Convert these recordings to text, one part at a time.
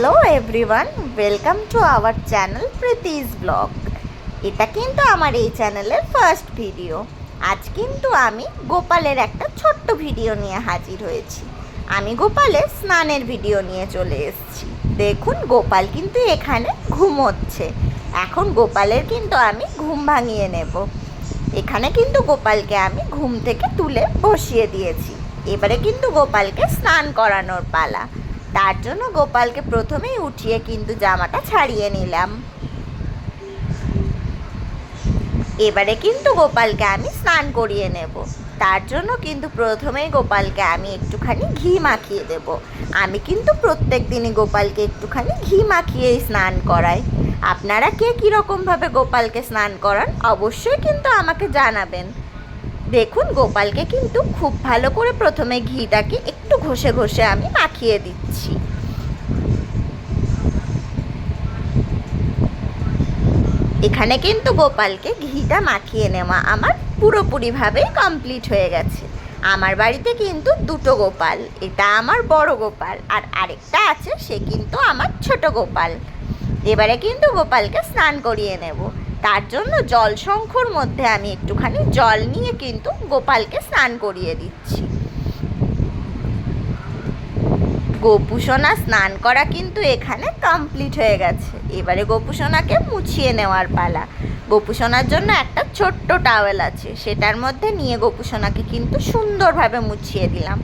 Hello everyone, welcome to our channel Preeti's blog. এটা কিন্তু আমার এই চ্যানেলের ফার্স্ট ভিডিও। আজ কিন্তু আমি গোপালের একটা ছোট্ট ভিডিও নিয়ে হাজির হয়েছি। আমি গোপালের স্নানের ভিডিও নিয়ে চলে এসেছি। দেখুন, গোপাল কিন্তু এখানে ঘুমোচ্ছে। এখন গোপালের কিন্তু আমি ঘুম ভাঙিয়ে নেব। এখানে কিন্তু গোপালকে আমি ঘুম থেকে তুলে বসিয়ে দিয়েছি। এবারে কিন্তু গোপালকে স্নান করানোর পালা। তার জন্য গোপালকে প্রথমেই উঠিয়ে কিন্তু জামাটা ছাড়িয়ে নিলাম। এবারে কিন্তু গোপালকে আমি স্নান করিয়ে নেব। তার জন্য কিন্তু প্রথমেই গোপালকে আমি একটুখানি ঘি মাখিয়ে দেব। আমি কিন্তু প্রত্যেক দিনই গোপালকে একটুখানি ঘি মাখিয়েই স্নান করাই। আপনারা কে কীরকমভাবে গোপালকে স্নান করান অবশ্যই কিন্তু আমাকে জানাবেন। দেখুন, গোপালকে কিন্তু খুব ভালো করে প্রথমে ঘিটাকে একটু ঘষে ঘষে আমি মাখিয়ে দিচ্ছি। এখানে কিন্তু গোপালকে ঘিটা মাখিয়ে নেওয়া আমার পুরোপুরিভাবেই কমপ্লিট হয়ে গেছে। আমার বাড়িতে কিন্তু দুটো গোপাল, এটা আমার বড় গোপাল আর আরেকটা আছে, সে কিন্তু আমার ছোট গোপাল। এবারে কিন্তু গোপালকে স্নান করিয়ে নেব। তার জন্য জল শঙ্খর মধ্যে আমি একটুখানি জল নিয়ে কিন্তু গোপালকে স্নান করিয়ে দিচ্ছি। গোপুসোনা স্নান করা কিন্তু এখানে কমপ্লিট হয়ে গেছে। এবারে গোপুসোনাকে মুছিয়ে নেওয়ার পালা। গোপুসোনার জন্য একটা ছোট্ট টাওয়েল আছে, সেটার মধ্যে নিয়ে গোপুসোনাকে কিন্তু সুন্দরভাবে মুছিয়ে দিলাম,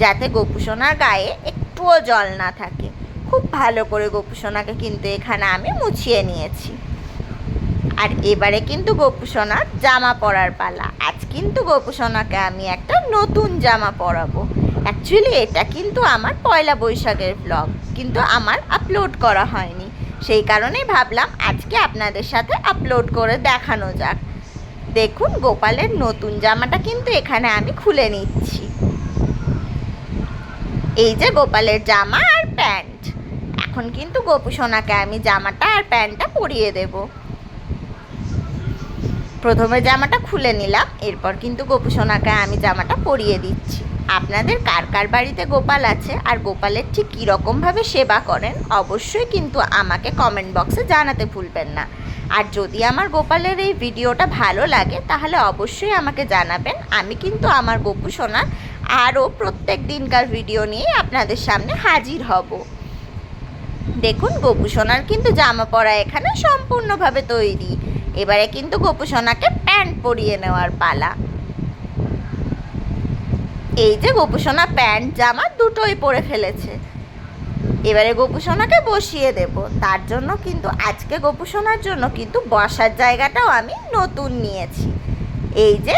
যাতে গোপুসোনার গায়ে একটুও জল না থাকে। খুব ভালো করে গোপুসোনাকে কিন্তু এখানে আমি মুছিয়ে নিয়েছি। আর এবারে কিন্তু গোপুসোনার জামা পরার পালা। আজ কিন্তু গোপুসোনাকে আমি একটা নতুন জামা পরাবো। অ্যাকচুয়ালি এটা কিন্তু আমার পয়লা বৈশাখের ব্লগ, কিন্তু আমার আপলোড করা হয়নি। সেই কারণেই ভাবলাম আজকে আপনাদের সাথে আপলোড করে দেখানো যাক। দেখুন, গোপালের নতুন জামাটা কিন্তু এখানে আমি খুলে নিচ্ছি। এই যে গোপালের জামা আর প্যান্ট। এখন কিন্তু গোপুসোনাকে আমি জামাটা আর প্যান্টটা পরিয়ে দেব। প্রথমে জামাটা খুলে নিলাম, এরপর কিন্তু গোপুসোনাকে আমি জামাটা পরিয়ে দিচ্ছি। আপনাদের কার কার বাড়িতে গোপাল আছে আর গোপালের ঠিক কীরকমভাবে সেবা করেন অবশ্যই কিন্তু আমাকে কমেন্ট বক্সে জানাতে ভুলবেন না। আর যদি আমার গোপালের এই ভিডিওটা ভালো লাগে তাহলে অবশ্যই আমাকে জানাবেন। আমি কিন্তু আমার গোপুসোনার আরও প্রত্যেক দিনকার ভিডিও নিয়ে আপনাদের সামনে হাজির হব। দেখুন, গোপুসোনার কিন্তু জামা পরা এখানে সম্পূর্ণভাবে তৈরি। এবারে কিন্তু গোপুসোনাকে প্যান্ট পরিয়ে নেওয়ার পালা। এই যে গোপুসোনা প্যান্ট জামা দুটোই পরে ফেলেছে। এবারে গোপুসোনাকে বসিয়ে দেব। তার জন্য কিন্তু আজকে গোপুসোনার জন্য কিন্তু বসার জায়গাটাও আমি নতুন নিয়েছি। এই যে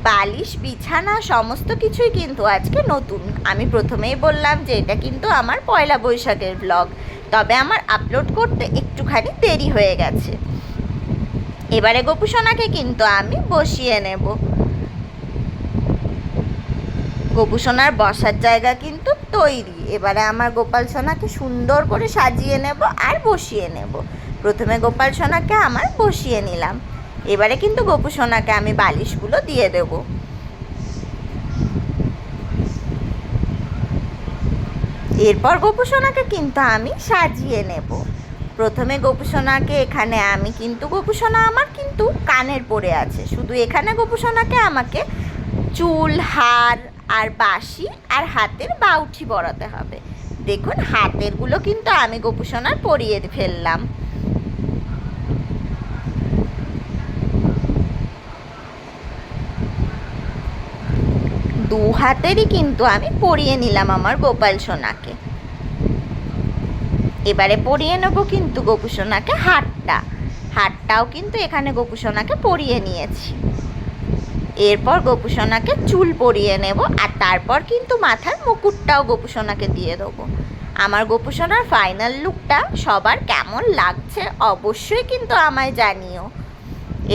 বালিশ বিছানা সমস্ত কিছুই কিন্তু আজকে নতুন। আমি প্রথমেই বললাম যে এটা কিন্তু আমার পয়লা বৈশাখের ব্লগ, তবে আমার আপলোড করতে একটুখানি দেরি হয়ে গেছে। এবারে গোপুসোনাকে কিন্তু আমি বসিয়ে নেব। গোপুসোনার বসার জায়গা কিন্তু তৈরি। এবারে আমার গোপাল সোনাকে সুন্দর করে সাজিয়ে নেব আর বসিয়ে নেব। প্রথমে গোপাল সোনাকে আমার বসিয়ে নিলাম। এবারে কিন্তু গোপুসোনাকে আমি বালিশগুলো দিয়ে দেব। এরপর গোপুসোনাকে কিন্তু আমি সাজিয়ে নেব। প্রথমে গোপুসোনাকে এখানে আমি কিন্তু গোপুসোনা আমার কিন্তু কানের পরে আছে, শুধু এখানে গোপুসোনাকে আমাকে চুল, হার আর বাঁশি আর হাতের বাউঠি পরাতে হবে। দেখুন, হাতেরগুলো কিন্তু আমি গোপুসোনার পরিয়ে ফেললাম। দু হাতেরই কিন্তু আমি পরিয়ে নিলাম আমার গোপাল সোনাকে। এবারে পরিয়ে নেব কিন্তু গোপুসোনাকে হারটাও কিন্তু এখানে গোপুসোনাকে পরিয়ে নিয়েছি। এরপর গোপুসোনাকে চুল পরিয়ে নেব আর তারপর কিন্তু মাথার মুকুটটাও গোপুসোনাকে দিয়ে দেবো। আমার গোপুসোনার ফাইনাল লুকটা সবার কেমন লাগছে অবশ্যই কিন্তু আমায় জানিও।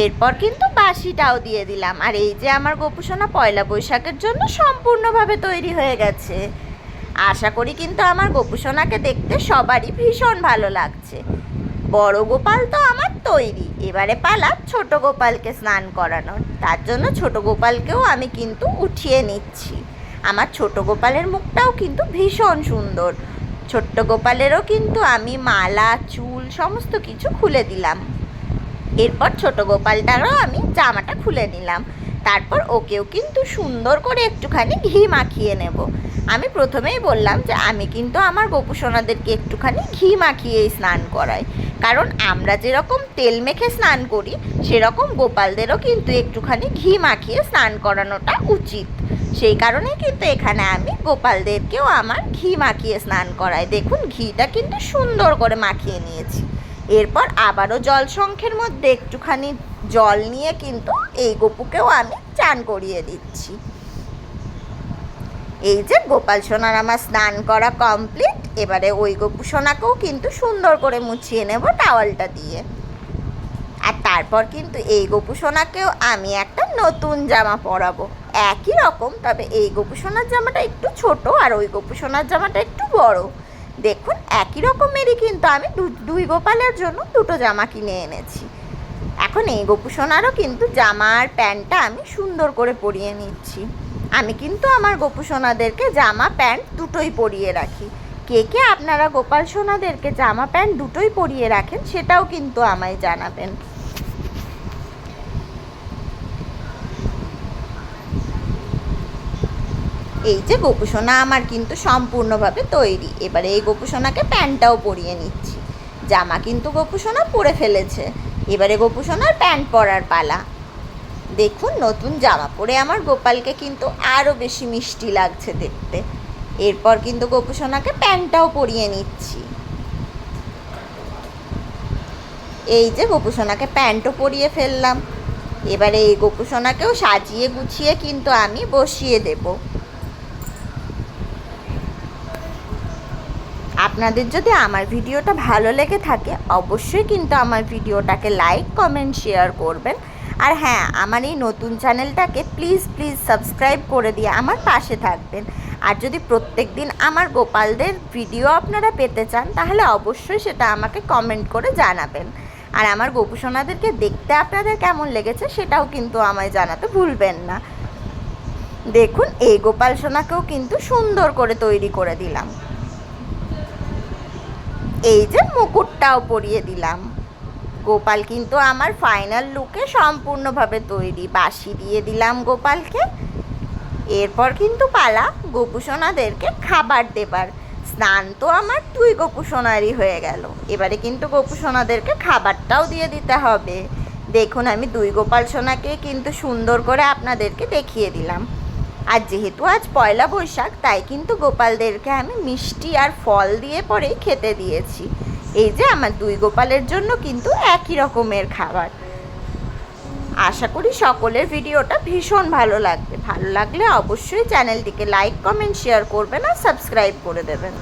এরপর কিন্তু বাঁশিটাও দিয়ে দিলাম। আর এই যে আমার গোপুসোনা পয়লা বৈশাখের জন্য সম্পূর্ণভাবে তৈরি হয়ে গেছে। আশা করি কিন্তু আমার গোপুসোনাকে দেখতে সবারই ভীষণ ভালো লাগছে। বড় গোপাল তো আমার তৈরি, এবারে পালা ছোট গোপালকে স্নান করানোর। তার জন্য ছোট গোপালকেও আমি কিন্তু উঠিয়ে নিচ্ছি। আমার ছোট গোপালের মুখটাও কিন্তু ভীষণ সুন্দর। ছোট্ট গোপালেরও কিন্তু আমি মালা, চুল সমস্ত কিছু খুলে দিলাম। এরপর ছোট গোপালটারও আমি জামাটা খুলে নিলাম। তারপর ওকেও কিন্তু সুন্দর করে একটুখানি ঘি মাখিয়ে নেব। আমি প্রথমেই বললাম যে আমি কিন্তু আমার গোপু সোনাদেরকে একটুখানি ঘি মাখিয়েই স্নান করাই, কারণ আমরা যেরকম তেল মেখে স্নান করি সেরকম গোপালদেরও কিন্তু একটুখানি ঘি মাখিয়ে স্নান করানোটা উচিত। সেই কারণে কিন্তু এখানে আমি গোপালদেরকেও আমার ঘি মাখিয়ে স্নান করাই। দেখুন ঘিটা কিন্তু সুন্দর করে মাখিয়ে নিয়েছি। এরপর আবারও জল শঙ্খের মধ্যে একটুখানি জল নিয়ে কিন্তু এই গপুকেও আমি চান করিয়ে দিচ্ছি। এই যে গোপাল সোনার আমার স্নান করা কমপ্লিট। এবারে ওই গপু সোনাকেও কিন্তু সুন্দর করে মুছিয়ে নেব টাওয়ালটা দিয়ে। আর তারপর কিন্তু এই গপু সোনাকেও আমি একটা নতুন জামা পরাবো, একই রকম, তবে এই গপু সোনার জামাটা একটু ছোট আর ওই গপু সোনার জামাটা একটু বড়। দেখুন একই রকমেরই কিন্তু আমি দুই গোপালের জন্য দুটো জামা কিনে এনেছি। এখন এই গপু সোনারও কিন্তু জামা আর প্যান্টটা আমি সুন্দর করে পরিয়ে নিচ্ছি। আমি কিন্তু আমার গপু সোনাদেরকে জামা প্যান্ট দুটোই পরিয়ে রাখি। কে কে আপনারা গোপাল সোনাদেরকে জামা প্যান্ট দুটোই পরিয়ে রাখেন সেটাও কিন্তু আমায় জানাবেন। এই যে গপু সোনা আমার কিন্তু সম্পূর্ণভাবে তৈরি। এবারে এই গপু সোনাকে প্যান্টটাও পরিয়ে নিচ্ছি। জামা কিন্তু গপু সোনা পরে ফেলেছে, এবারে গপু সোনার প্যান্ট পরার পালা। দেখুন নতুন জামা পরে আমার গোপালকে কিন্তু আরও বেশি মিষ্টি লাগছে দেখতে। এরপর কিন্তু গপু সোনাকে প্যান্টটাও পরিয়ে নিচ্ছি। এই যে গপু সোনাকে প্যান্টও পরিয়ে ফেললাম। এবারে এই গপু সোনাকেও সাজিয়ে গুছিয়ে কিন্তু আমি বসিয়ে দেব। আপনাদের যদি আমার ভিডিওটা ভালো লেগে থাকে অবশ্যই কিন্তু আমার ভিডিওটাকে লাইক, কমেন্ট, শেয়ার করবেন। আর হ্যাঁ, আমার এই নতুন চ্যানেলটাকে প্লিজ সাবস্ক্রাইব করে দিয়ে আমার পাশে থাকবেন। আর যদি প্রত্যেক দিন আমার গোপালদের ভিডিও আপনারা পেতে চান তাহলে অবশ্যই সেটা আমাকে কমেন্ট করে জানাবেন। আর আমার গপু সোনাদেরকে দেখতে আপনাদের কেমন লেগেছে সেটাও কিন্তু আমায় জানাতে ভুলবেন না। দেখুন এই গোপাল সোনাকেও কিন্তু সুন্দর করে তৈরি করে দিলাম। এই যে মুকুটটাও পরিয়ে দিলাম। গোপাল কিন্তু আমার ফাইনাল লুকে সম্পূর্ণভাবে তৈরি। বাঁশি দিয়ে দিলাম গোপালকে। এরপর কিন্তু পালা গপু সোনাদেরকে খাবার দেবার। স্নান তো আমার দুই গপু সোনারই হয়ে গেল, এবারে কিন্তু গপু সোনাদেরকে খাবারটাও দিয়ে দিতে হবে। দেখুন আমি দুই গোপাল সোনাকে কিন্তু সুন্দর করে আপনাদেরকে দেখিয়ে দিলাম। আর যেহেতু আজ পয়লা বৈশাখ তাই কিন্তু গোপালদেরকে আমি মিষ্টি আর ফল দিয়ে পরেই খেতে দিয়েছি। এই যে আমার দুই গোপালের জন্য কিন্তু একই রকমের খাবার। আশা করি সকলের ভিডিওটা ভীষণ ভালো লাগবে। ভালো লাগলে অবশ্যই চ্যানেলটিকে লাইক, কমেন্ট, শেয়ার করবেন আর সাবস্ক্রাইব করে দেবেন।